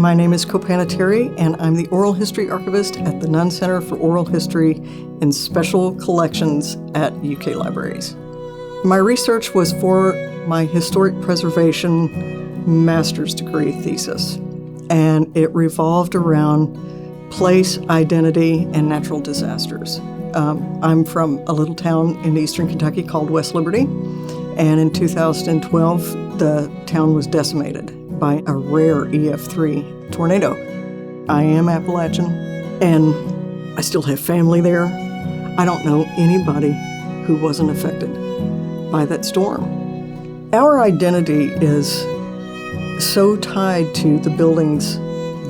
My name is Kopana Terry, and I'm the Oral History Archivist at the Nunn Center for Oral History and Special Collections at UK Libraries. My research was for my Historic Preservation master's degree thesis, and it revolved around place, identity, and natural disasters. I'm from a little town in eastern Kentucky called West Liberty, and in 2012, the town was decimated by a rare EF3 tornado. I am Appalachian, and I still have family there. I don't know anybody who wasn't affected by that storm. Our identity is so tied to the buildings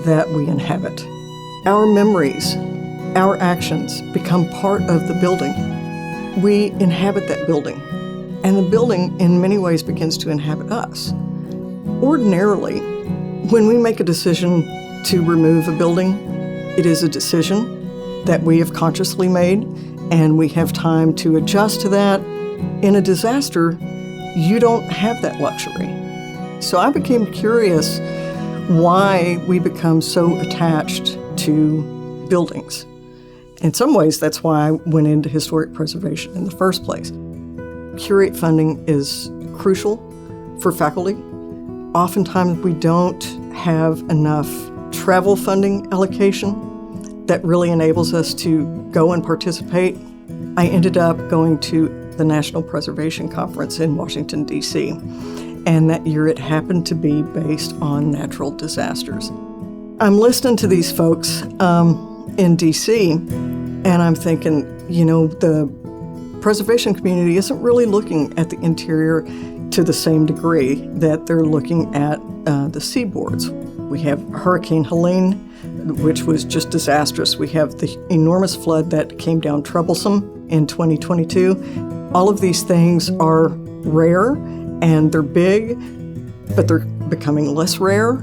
that we inhabit. Our memories, our actions become part of the building. We inhabit that building, and the building in many ways begins to inhabit us. Ordinarily, when we make a decision to remove a building, it is a decision that we have consciously made, and we have time to adjust to that. In a disaster, you don't have that luxury. So I became curious why we become so attached to buildings. In some ways, that's why I went into historic preservation in the first place. Curate funding is crucial for faculty. Oftentimes, we don't have enough travel funding allocation that really enables us to go and participate. I ended up going to the National Preservation Conference in Washington, D.C., and that year it happened to be based on natural disasters. I'm listening to these folks in D.C., and I'm thinking, the preservation community isn't really looking at the interior to the same degree that they're looking at the seaboards. We have Hurricane Helene, which was just disastrous. We have the enormous flood that came down troublesome in 2022. All of these things are rare and they're big, but they're becoming less rare.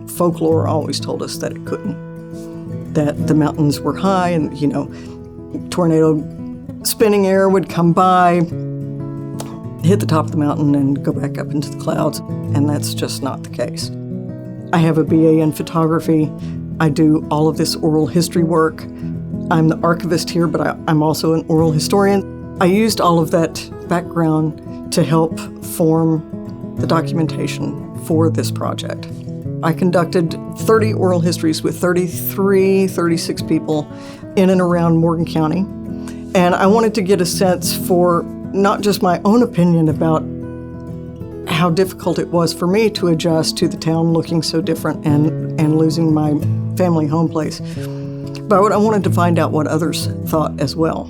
Folklore always told us that it couldn't, that the mountains were high and, tornado spinning air would come by, hit the top of the mountain and go back up into the clouds, and that's just not the case. I have a BA in photography. I do all of this oral history work. I'm the archivist here, but I'm also an oral historian. I used all of that background to help form the documentation for this project. I conducted 30 oral histories with 36 people in and around Morgan County, and I wanted to get a sense for not just my own opinion about how difficult it was for me to adjust to the town looking so different and losing my family home place, but I wanted to find out what others thought as well.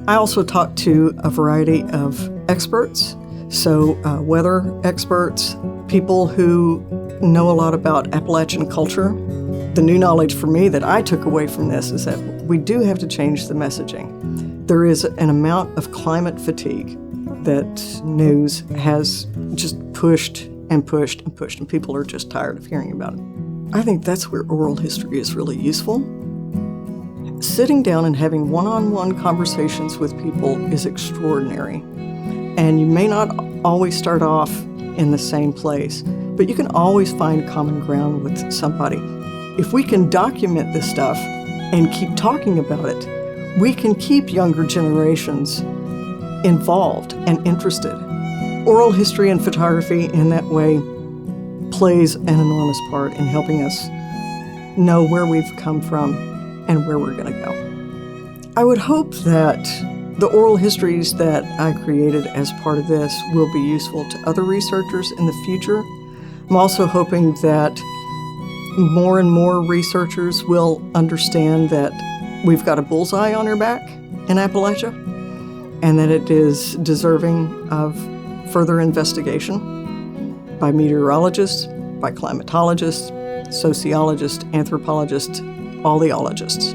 I also talked to a variety of experts, so weather experts, people who know a lot about Appalachian culture. The new knowledge for me that I took away from this is that we do have to change the messaging. There is an amount of climate fatigue that news has just pushed and pushed and pushed, and people are just tired of hearing about it. I think that's where oral history is really useful. Sitting down and having one-on-one conversations with people is extraordinary. And you may not always start off in the same place, but you can always find common ground with somebody. If we can document this stuff and keep talking about it, we can keep younger generations involved and interested. Oral history and photography in that way plays an enormous part in helping us know where we've come from and where we're going to go. I would hope that the oral histories that I created as part of this will be useful to other researchers in the future. I'm also hoping that more and more researchers will understand that we've got a bullseye on our back in Appalachia, and that it is deserving of further investigation by meteorologists, by climatologists, sociologists, anthropologists, all the ologists.